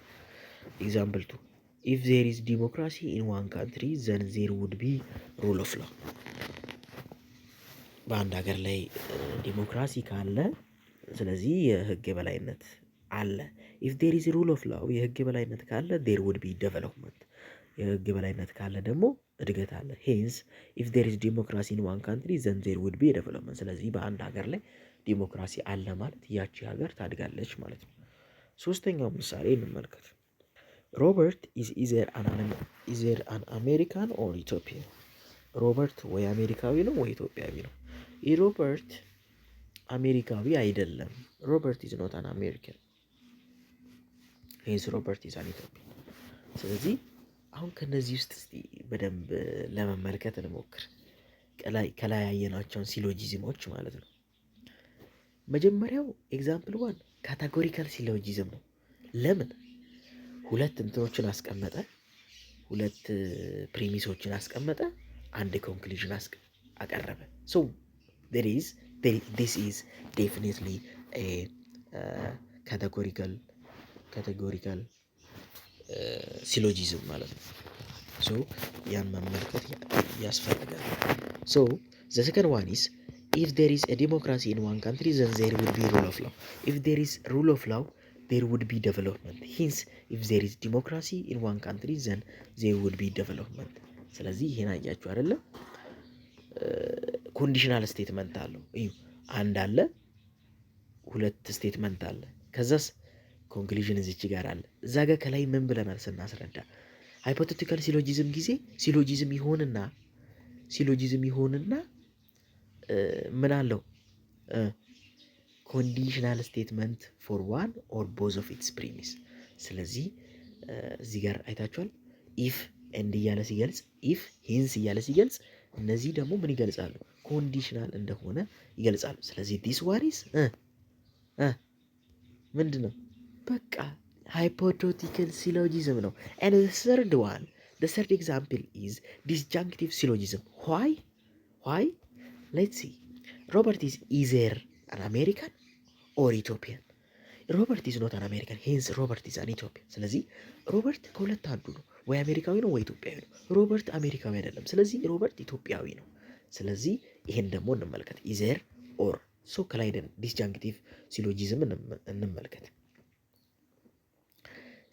ኤግዛምፕል 2 ኢፍ ዜር ኢዝ ዲሞክራሲ ኢን ዋን ካንትሪ ዘን ዜር ውድ ቢ ሩል ኦፍ ላው። በአንድ ሀገር ላይ ዲሞክራሲ ካለ ስለዚህ የህግ የበላይነት አለ። ኢፍ ዴር ኢዝ ሩል ኦፍ ላው፣ የህግ የበላይነት ካለ ዴር ውድ ቢ ዴቨሎፕመንት፣ የህግ የበላይነት ካለ ደግሞ እድገት አለ። ሄንስ ኢፍ ዴር ኢዝ ዲሞክራሲ ኢን ዋን ካንትሪ ዘን ዴር ውድ ቢ ዴቨሎፕመንት። ስለዚህ በአንድ ሀገር ላይ ዲሞክራሲ አለ ማለት ያቺ ሀገር ታድጋለች ማለት ነው። ሶስተኛው ምሳሌ እንመልከት። ሮበርት ኢዝ ኢዘር አን አሜሪካን ኦር ኢትዮጵያን። ሮበርት ወይ አሜሪካዊ ነው ወይ ኢትዮጵያዊ ነው። ይህ ሮበርት አሜሪካዊ አይደለም። ሮበርት ኢዝ ኖት አን አሜሪካን፣ ሄንስ ሮበርት ኢዝ አን ኢትዮጵያን። ስለዚህ አሁን ከነዚህ ውስጥ እስቲ በደንብ ለመመልከት እንሞክር፣ ከላይ ያየናቸውን ሲሎጂዝሞች ማለት ነው። መጀመሪያው ኤግዛምፕል 1 ካታጎሪካል ሲሎጂዝም ነው። ለምን 2 እንትኖችን አስቀመጠ፣ 2 ፕሪሚሶችን አስቀመጠ፣ 1 ኮንክሉዥን አቀረበ። ሶ this is definitely a categorical ሲሎጂዝም ማለት ነው። ሶ ያን መመልከት ያስፈልጋል። ሶ the second one is if there is a democracy in one country, then there will be rule of law. If there is rule of law, there would be development. Hence, if there is democracy in one country, then there would be development. ስለዚህ ይሄን አያችሁ አይደለ? ኮንዲሽናል ስቴትመንት አለው። እዩ አንድ አለ፣ ሁለት ስቴትመንት አለ። ከዛስ ኮንክሉዥን እዚች ጋር አለ። እዛ ጋር ከላይ ምን ብለናል ስናስረዳ? ሃይፖቴቲካል ሲሎጂዝም ጊዜ ሲሎጂዝም ይሆንና ምን አለው? ኮንዲሽናል ስቴትመንት ፎር ዋን ኦር ቦዝ ኦፍ ኢትስ ፕሪሚስ። ስለዚህ እዚህ ጋር አይታችኋል። ኢፍ ኤንድ እያለ ሲገልጽ፣ ኢፍ ሂንስ እያለ ሲገልጽ፣ እነዚህ ደግሞ ምን ይገልጻሉ? ኮንዲሽናል እንደሆነ ይገልጻሉ። ስለዚህ ዲስ ዋሪስ ምንድን ነው? በቃ ሃይፖቴቲካል ሲሎጂዝም ነው። and the third example is disjunctive syllogism. why let's see. Robert is either an American or Ethiopian. Robert is not an American, hence Robert is an Ethiopian. ስለዚህ ሮበርት ከሁለት አንዱ ነው፣ ወይ አሜሪካዊ ነው ወይ ኢትዮጵያዊ ነው። ሮበርት አሜሪካዊ አይደለም፣ ስለዚህ ሮበርት ኢትዮጵያዊ ነው። ስለዚህ ይሄን ደግሞ እንመልከት። ኢዘር ኦር ሶ ከላይደን ዲስጃንክቲቭ ሲሎጂዝም እንመልከት።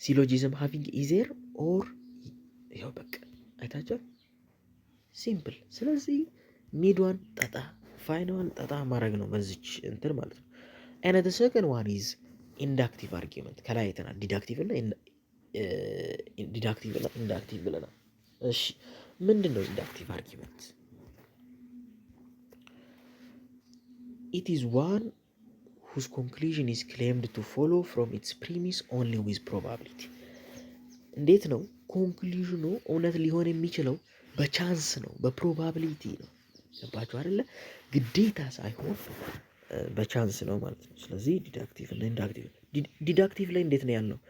ሲሎጂዝም ሃቪንግ ኢዘር ኦር፣ ይኸው በቃ አይታችኋል። ሲምፕል። ስለዚህ ሚድዋን ጠጣ ፋይናል ጠጣ ማድረግ ነው በዚች እንትን ማለት ነው። and the second one is inductive argument። ከላይ አይተናል ዲዳክቲቭ እና ኢንዳክቲቭ ብለናል። እሺ ምንድን ነው ኢንዳክቲቭ አርጊመንት? it is one whose conclusion is claimed to follow from its premise only with probability። እንዴት ነው ኮንክሉዥኑ እውነት ሊሆን የሚችለው? በቻንስ ነው፣ በፕሮባቢሊቲ ነው። ገባችሁ አይደለ? ግዴታ ሳይሆን በቻንስ ነው ማለት ነው። ስለዚህ ዲዳክቲቭ እና ኢንዳክቲቭ። ዲዳክቲቭ ላይ እንዴት ነው ያልነው?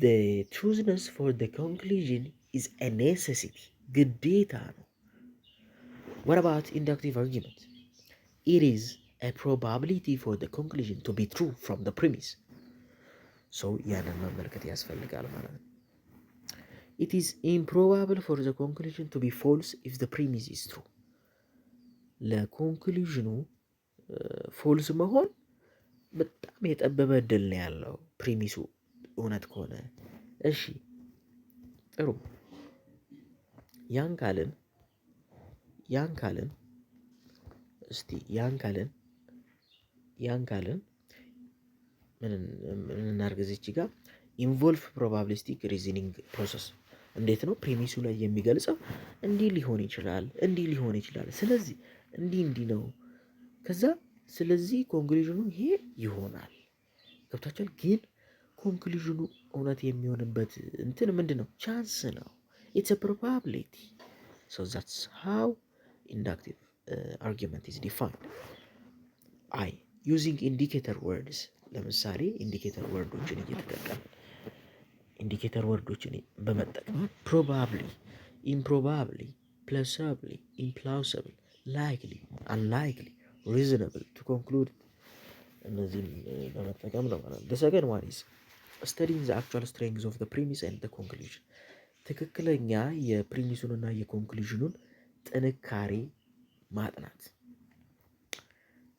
the trueness for the conclusion is a necessity፣ ግዴታ ነው። what about inductive argument? it is a probability for the conclusion to be true from the premise። so ያንን መመልከት ያስፈልጋል ማለት ነው። it is improbable for the conclusion to be false if the premise is true። ለኮንክሉዥኑ ፎልስ መሆን በጣም የጠበበ እድል ነው ያለው ፕሪሚሱ እውነት ከሆነ። እሺ ጥሩ። ያን ካልን ምን እናድርግ? እዚች ጋር ኢንቮልቭ ፕሮባቢሊስቲክ ሪዝኒንግ ፕሮሰስ። እንዴት ነው ፕሪሚሱ ላይ የሚገልጸው? እንዲህ ሊሆን ይችላል፣ ስለዚህ እንዲህ ነው። ከዛ ስለዚህ ኮንክሉዥኑ ይሄ ይሆናል። ገብታችኋል? ግን ኮንክሉዥኑ እውነት የሚሆንበት እንትን ምንድን ነው? ቻንስ ነው። ኢትስ አ ፕሮባቢሊቲ። ሶ ዛትስ ሃው ኢንዳክቲቭ አርጊመንት ኢዝ ዲፋይንድ። አይ ዩዚንግ ኢንዲኬተር ወርድስ። ለምሳሌ ኢንዲኬተር ወርዶችን እየተጠቀምን ኢንዲኬተር ወርዶችን በመጠቀም ፕሮባብሊ፣ ኢምፕሮባብሊ፣ ፕላሲብሊ፣ ኢምፕላውሲብል፣ ላይክሊ፣ አንላይክሊ፣ ሪዝነብል ቱ ኮንክሉድ እነዚህን በመጠቀም ነው ማለት ነው። the second one is studying the actual strengths of the premise and the conclusion። ትክክለኛ የፕሪሚሱንና የኮንክሉዥኑን ጥንካሬ ማጥናት።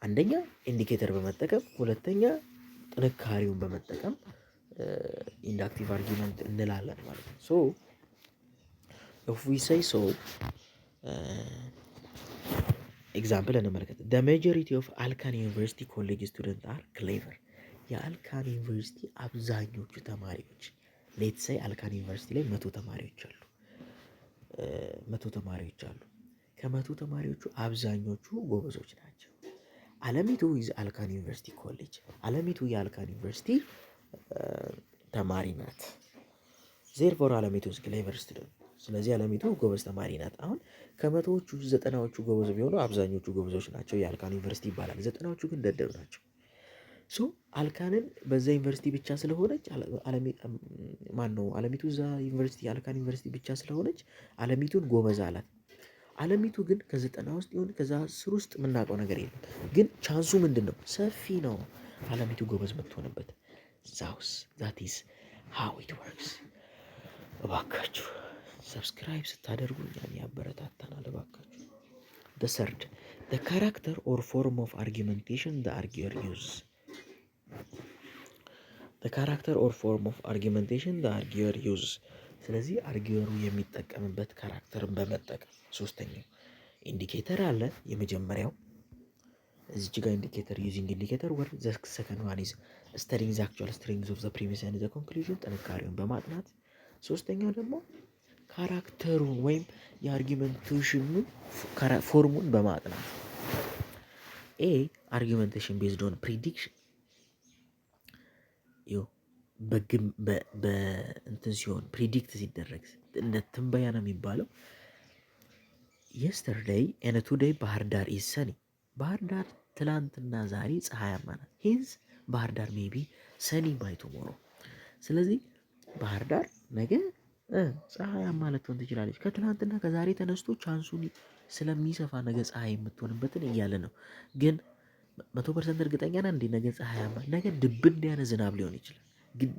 አንደኛ ኢንዲኬተር በመጠቀም፣ ሁለተኛ ጥንካሬውን በመጠቀም ኢንዳክቲቭ አርጊመንት እንላለን ማለት ነው። ሶ if we say so ኤግዛምፕል እንመልከት። the majority of አልካን ዩኒቨርሲቲ ኮሌጅ ስቱደንት are clever። የአልካን ዩኒቨርሲቲ አብዛኞቹ ተማሪዎች ሌትስ ሴይ አልካን ዩኒቨርሲቲ ላይ 100 ተማሪዎች አሉ። ከ100 ተማሪዎቹ አብዛኞቹ ጎበዞች ናቸው። አለሚቱ is አልካን ዩኒቨርሲቲ ኮሌጅ። አለሚቱ የአልካን ዩኒቨርሲቲ ተማሪ ናት። therefore አለሚቱ is clever student። ስለዚህ አለሚቱ ጎበዝ ተማሪ ናት። አሁን ከ100ዎቹ 90ዎቹ ጎበዝ ቢሆኑ አብዛኞቹ ጎበዞች ናቸው፣ የአልካን ዩኒቨርሲቲ ይባላል። 90ዎቹ ግን ደደብ ናቸው። ሶ አልካንን በዛ ዩኒቨርሲቲ ብቻ ስለሆነች አለሚቱ እዛ ዩኒቨርሲቲ የአልካን ዩኒቨርሲቲ ብቻ ስለሆነች አለሚቱን ጎበዝ አላት። አለሚቱ ግን ከ90 ውስጥ ይሁን ከዛ 10 ውስጥ የምናውቀው ነገር የለም። ግን ቻንሱ ምንድን ነው? ሰፊ ነው አለሚቱ ጎበዝ የምትሆንበት። that is how it works። እባካችሁ ሰብስክራይብ ስታደርጉ እኛን ያበረታታናል። እባካችሁ The third, the character or form of argumentation the arguer uses. The character or form of argumentation the arguer uses. ስለዚህ አርጊወሩ የሚጠቀምበት ካራክተርን በመጠቀም። ሶስተኛው ኢንዲኬተር አለ። የመጀመሪያው እዚች ጋር ኢንዲኬተር ዩዚንግ ኢንዲኬተር ወር ዘ ሰከንድ ዋን ኢዝ ስተዲንግ ዘ አክቹዋል ስትሪንግስ ኦፍ ዘ ፕሪሚስ ኤንድ ዘ ኮንክሉዥን ጥንካሬውን በማጥናት። ሶስተኛው ደግሞ ካራክተሩን ወይም የአርጊመንቴሽኑን ፎርሙን በማጥናት። ኤ አርጊመንቴሽን ቤዝድ ኦን ፕሪዲክሽን በእንትን ሲሆን ፕሪዲክት ሲደረግ እንደ ትንበያ ነው የሚባለው። የስተርዴይ ኤንድ ቱዴይ ባህር ዳር ኢዝ ሰኒ። ባህር ዳር ትላንትና ዛሬ ፀሐያማ ናት። ሂንስ ባህር ዳር ሜቢ ሰኒ ባይ ቱሞሮ። ስለዚህ ባህር ዳር ነገ ፀሐያማ ልትሆን ትችላለች። ከትላንትና ከዛሬ ተነስቶ ቻንሱን ስለሚሰፋ ነገ ፀሐይ የምትሆንበትን እያለ ነው። ግን 100% እርግጠኛ ነን እንዴ ነገ ፀሐያማ? ነገ ድብን ያለ ዝናብ ሊሆን ይችላል።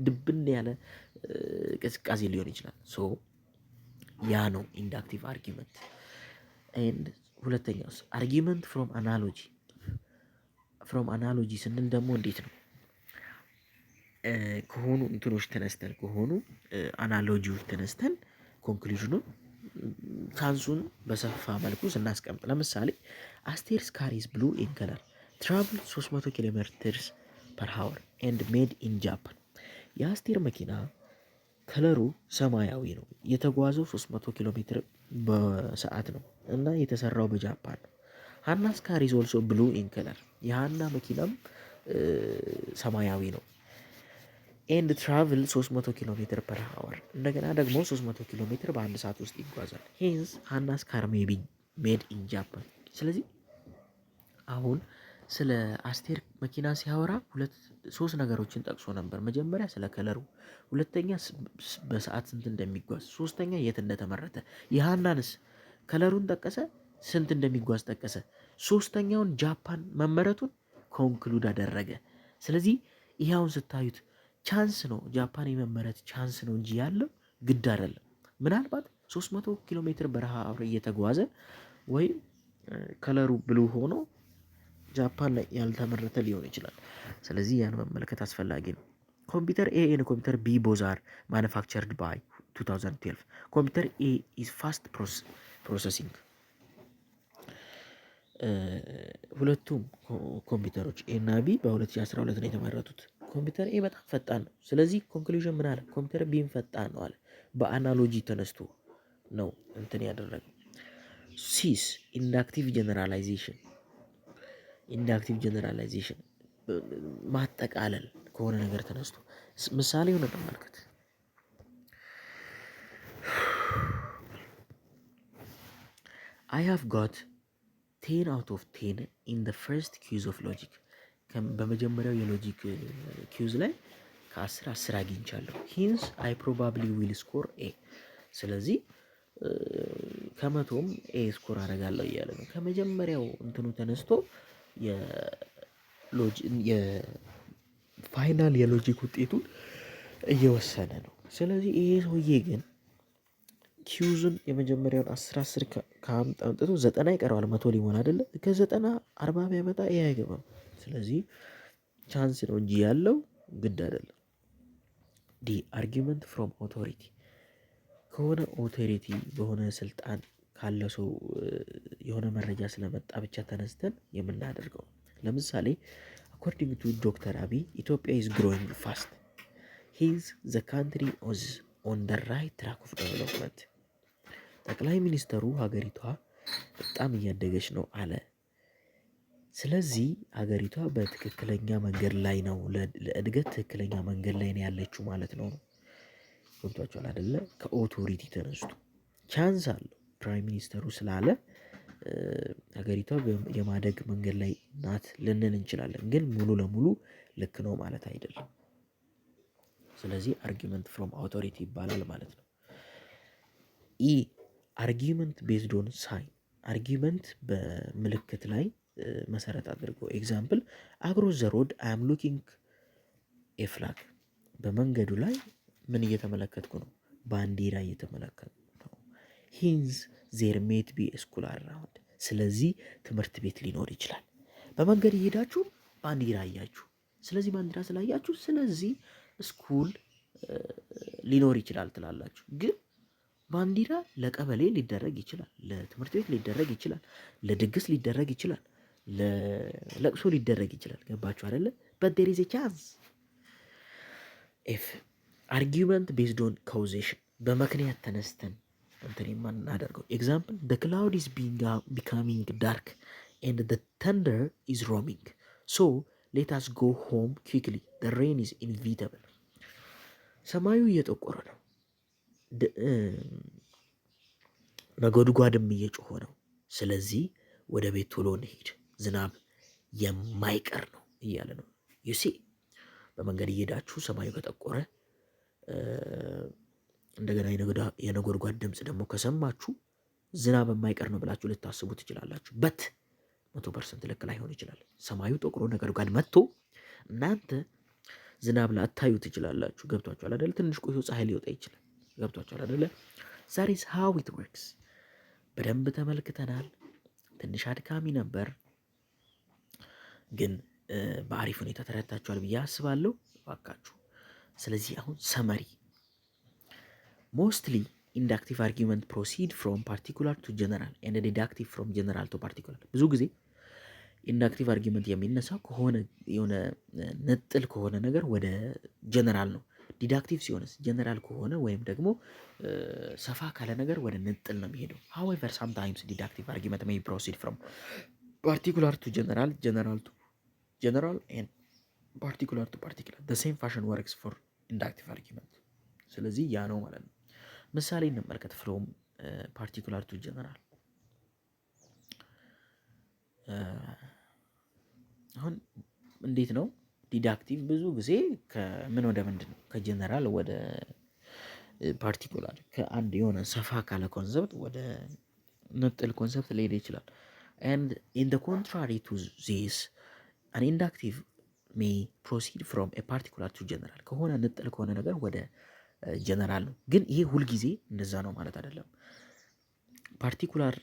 ድብን ያለ ቅዝቃዜ ሊሆን ይችላል። ሶ ያ ነው ኢንዳክቲቭ አርጊመንት። ኤንድ ሁለተኛው አርጊመንት ፍሮም አናሎጂ። ፍሮም አናሎጂ ስንል ደግሞ እንዴት ነው? ከሆኑ እንትኖች ተነስተን ከሆኑ አናሎጂዎች ተነስተን ኮንክሉዥኑን ቻንሱን በሰፋ መልኩ ስናስቀምጥ፣ ለምሳሌ አስቴርስ ካሪስ ብሉ ኢን ከለር ትራቭል 300 ኪሎ ሜትርስ ፐር ሃወር ኤንድ ሜድ ኢን ጃፓን። የአስቴር መኪና ከለሩ ሰማያዊ ነው። የተጓዘው 300 ኪሎ ሜትር በሰዓት ነው እና የተሰራው በጃፓን ነው። ሃናስ ካር ኢዝ ኦልሶ ብሉ ኢን ከለር። የሃና መኪናም ሰማያዊ ነው። ኤንድ ትራቭል 300 ኪሎ ሜትር ፐር ሃወር። እንደገና ደግሞ 300 ኪሎ ሜትር በአንድ ሰዓት ውስጥ ይጓዛል። ሄንስ ሃናስ ካር ሜቢ ሜድ ኢን ጃፓን። ስለዚህ አሁን ስለ አስቴር መኪና ሲያወራ ሶስት ነገሮችን ጠቅሶ ነበር። መጀመሪያ ስለ ከለሩ፣ ሁለተኛ በሰዓት ስንት እንደሚጓዝ፣ ሶስተኛ የት እንደተመረተ። የሃናንስ ከለሩን ጠቀሰ፣ ስንት እንደሚጓዝ ጠቀሰ፣ ሶስተኛውን ጃፓን መመረቱን ኮንክሉድ አደረገ። ስለዚህ ይሄውን ስታዩት ቻንስ ነው፣ ጃፓን የመመረት ቻንስ ነው እንጂ ያለው ግድ አይደለም። ምናልባት 300 ኪሎ ሜትር በረሃ አብረ እየተጓዘ ወይም ከለሩ ብሉ ሆኖ ጃፓን ላይ ያልተመረተ ሊሆን ይችላል። ስለዚህ ያን መመልከት አስፈላጊ ነው። ኮምፒውተር ኤ እና ኮምፒውተር ቢ ቦዝ አር ማኑፋክቸርድ ባይ 2012። ኮምፒውተር ኤ ኢዝ ፋስት ፕሮሰሲንግ። ሁለቱም ኮምፒውተሮች ኤ እና ቢ በ2012 ነው የተመረቱት። ኮምፒውተር ኤ በጣም ፈጣን ነው። ስለዚህ ኮንክሉዥን ምን አለ? ኮምፒውተር ቢም ፈጣን ነው አለ። በአናሎጂ ተነስቶ ነው እንትን ያደረገው። ሲስ ኢንዳክቲቭ ጀነራላይዜሽን። ኢንዳክቲቭ ጀነራላይዜሽን ማጠቃለል ከሆነ ነገር ተነስቶ ምሳሌ ሆነ ተመልከት። I have got 10 out of 10 in the first quiz of logic። በመጀመሪያው የሎጂክ ኪውዝ ላይ ከ10 10 አግኝቻለሁ። ሂንስ አይ ፕሮባብሊ ዊል ስኮር ኤ። ስለዚህ ከመቶም ኤ ስኮር አደርጋለሁ እያለ ነው። ከመጀመሪያው እንትኑ ተነስቶ የፋይናል የሎጂክ ውጤቱን እየወሰነ ነው። ስለዚህ ይሄ ሰውዬ ግን ኪውዙን የመጀመሪያውን 10 ከአምጥቶ 90 ይቀረዋል። 100 ሊሞላ አይደለ? ከ90 40 ቢያመጣ ይሄ አይገባም። ስለዚህ ቻንስ ነው እንጂ ያለው ግድ አይደለም። ዲ አርጊመንት ፍሮም ኦቶሪቲ። ከሆነ ኦቶሪቲ በሆነ ስልጣን ካለ ሰው የሆነ መረጃ ስለመጣ ብቻ ተነስተን የምናደርገው። ለምሳሌ አኮርዲንግ ቱ ዶክተር አብይ ኢትዮጵያ ኢዝ ግሮዊንግ ፋስት ሂዝ ዘ ካንትሪ ኦዝ ኦን ደ ራይት ትራክ ኦፍ ዴቨሎፕመንት። ጠቅላይ ሚኒስተሩ ሀገሪቷ በጣም እያደገች ነው አለ። ስለዚህ ሀገሪቷ በትክክለኛ መንገድ ላይ ነው፣ ለእድገት ትክክለኛ መንገድ ላይ ነው ያለችው ማለት ነው። ገብቷችኋል አይደለ? ከኦቶሪቲ ተነስቶ ቻንስ አለው ፕራይም ሚኒስተሩ ስላለ ሀገሪቷ የማደግ መንገድ ላይ ናት ልንል እንችላለን፣ ግን ሙሉ ለሙሉ ልክ ነው ማለት አይደለም። ስለዚህ አርጊመንት ፍሮም አውቶሪቲ ይባላል ማለት ነው። ኢ አርጊመንት ቤዝድ ኦን ሳይን። አርጊመንት በምልክት ላይ መሰረት አድርጎ ኤግዛምፕል አክሮስ ዘ ሮድ አይ አም ሉኪንግ ኤ ፍላግ። በመንገዱ ላይ ምን እየተመለከትኩ ነው? ባንዲራ እየተመለከትኩ ነው። ሂንስ ዜር ሜት ቢ ስኩል አራውንድ። ስለዚህ ትምህርት ቤት ሊኖር ይችላል። በመንገድ እየሄዳችሁ ባንዲራ አያችሁ። ስለዚህ ባንዲራ ስላያችሁ ስለዚህ ስኩል ሊኖር ይችላል ትላላችሁ። ግን ባንዲራ ለቀበሌ ሊደረግ ይችላል፣ ለትምህርት ቤት ሊደረግ ይችላል፣ ለድግስ ሊደረግ ይችላል፣ ለለቅሶ ሊደረግ ይችላል። ገባችሁ አይደለ? but there is a chance if argument based on causation በምክንያት ተነስተን እንትን የማናደርገው ኤግዛምፕል the cloud is becoming dark and the thunder is roaming so let us go home quickly the rain is inevitable ሰማዩ እየጠቆረ ነው፣ ነጎድጓድም እየጮኸ ነው። ስለዚህ ወደ ቤት ቶሎ እንሂድ፣ ዝናብ የማይቀር ነው እያለ ነው። ዩሲ በመንገድ እየሄዳችሁ ሰማዩ ከጠቆረ እንደገና የነጎድጓድ ድምፅ ደግሞ ከሰማችሁ ዝናብ የማይቀር ነው ብላችሁ ልታስቡ ትችላላችሁ። በት 100% ልክ ላይሆን ይችላል። ሰማዩ ጠቁሮ ነጎድጓድ መጥቶ እናንተ ዝናብ ላታዩ ትችላላችሁ። ገብቷችኋል አይደለ? ትንሽ ቆይቶ ፀሐይ ሊወጣ ይችላል። ገብቷችኋል አይደለ? that is how it works። በደንብ ተመልክተናል። ትንሽ አድካሚ ነበር፣ ግን በአሪፍ ሁኔታ ተረድታችኋል ብዬ አስባለሁ። እባካችሁ ስለዚህ አሁን ሰመሪ ሞስትሊ ኢንዳክቲቭ አርጊመንት ፕሮሲድ ፍሮም ፓርቲኩላር ቱ ጀነራል ኤንድ ዲዳክቲቭ ፍሮም ጀነራል ቱ ፓርቲኩላር። ብዙ ጊዜ ኢንዳክቲቭ አርጊመንት የሚነሳው ከሆነ የሆነ ንጥል ከሆነ ነገር ወደ ጀነራል ነው። ዲዳክቲቭ ሲሆንስ ጀነራል ከሆነ ወይም ደግሞ ሰፋ ካለ ነገር ወደ ንጥል ነው የሚሄደው። however sometimes deductive argument may proceed from particular to general, general to general and particular to particular. the same fashion works for inductive argument። ስለዚህ ያ ነው ማለት ነው። ምሳሌ እንመልከት። from particular to general አሁን እንዴት ነው ዲዳክቲቭ? ብዙ ጊዜ ከምን ወደ ምንድን ነው? ከጀነራል ወደ ፓርቲኩላር፣ ከአንድ የሆነ ሰፋ ካለ ኮንሰፕት ወደ ንጥል ኮንሰፕት ሊሄድ ይችላል። and in the contrary to this an inductive may proceed from a particular to general። ከሆነ ንጥል ከሆነ ነገር ወደ ጀነራል ነው። ግን ይሄ ሁልጊዜ እንደዛ ነው ማለት አይደለም። ፓርቲኩላር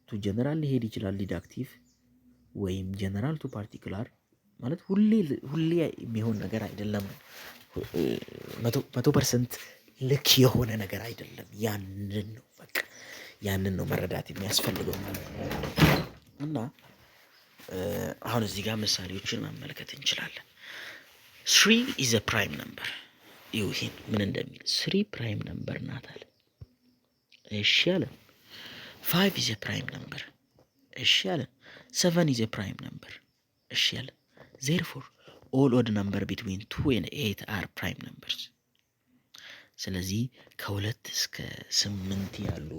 ቱ ጀነራል ሊሄድ ይችላል ዲዳክቲቭ፣ ወይም ጀነራል ቱ ፓርቲኩላር ማለት ሁሌ የሚሆን ነገር አይደለም። 100% ልክ የሆነ ነገር አይደለም። ያንን ነው መረዳት የሚያስፈልገው ማለት ነው። እና አሁን እዚህ ጋር ምሳሌዎችን መመልከት እንችላለን። 3 is a prime number። ይሄን ምን እንደሚል 3 ፕራይም ነምበር ናት አለ። እሺ አለ። 5 is a prime number። እሺ አለ። 7 is a prime number። እሺ አለ። therefore all odd number between 2 and 8 are prime numbers። ስለዚህ ከ2 እስከ 8 ያሉ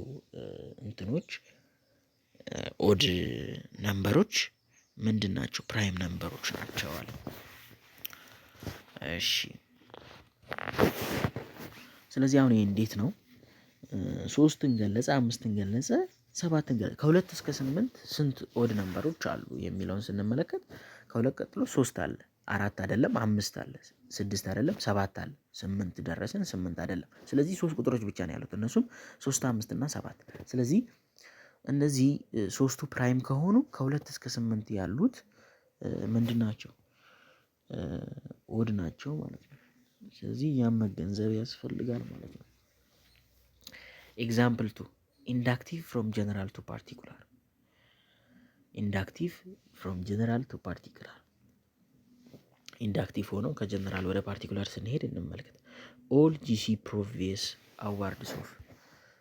እንትኖች ኦድ ነምበሮች ምንድን ናቸው? ፕራይም ነምበሮች ናቸው አለ። እሺ ስለዚህ አሁን ይሄ እንዴት ነው? 3ን ገለጸ፣ 5ን ገለጸ፣ 7ን ገለጸ። ከ2 እስከ 8 ስንት ኦድ ነምበሮች አሉ የሚለውን ስንመለከት ከ2 ቀጥሎ 3 አለ፣ 4 አይደለም፣ 5 አለ፣ 6 አይደለም፣ 7 አለ፣ 8 ደረስን፣ 8 አይደለም። ስለዚህ 3 ቁጥሮች ብቻ ነው ያሉት፣ እነሱም 3፣ 5 እና 7። ስለዚህ እነዚህ 3ቱ ፕራይም ከሆኑ ከ2 እስከ 8 ያሉት ምንድን ናቸው? ኦድ ናቸው ማለት ነው። ስለዚህ ያን መገንዘብ ያስፈልጋል ማለት ነው። ኤግዛምፕል 2 ኢንዳክቲቭ ፍሮም ጀነራል ቱ ፓርቲኩላር። ኢንዳክቲቭ ፍሮም ጀነራል ቱ ፓርቲኩላር። ኢንዳክቲቭ ሆኖ ከጀነራል ወደ ፓርቲኩላር ስንሄድ እንመልከት። ኦል ጂሲ ፕሮቪየስ አዋርድስ ኦፍ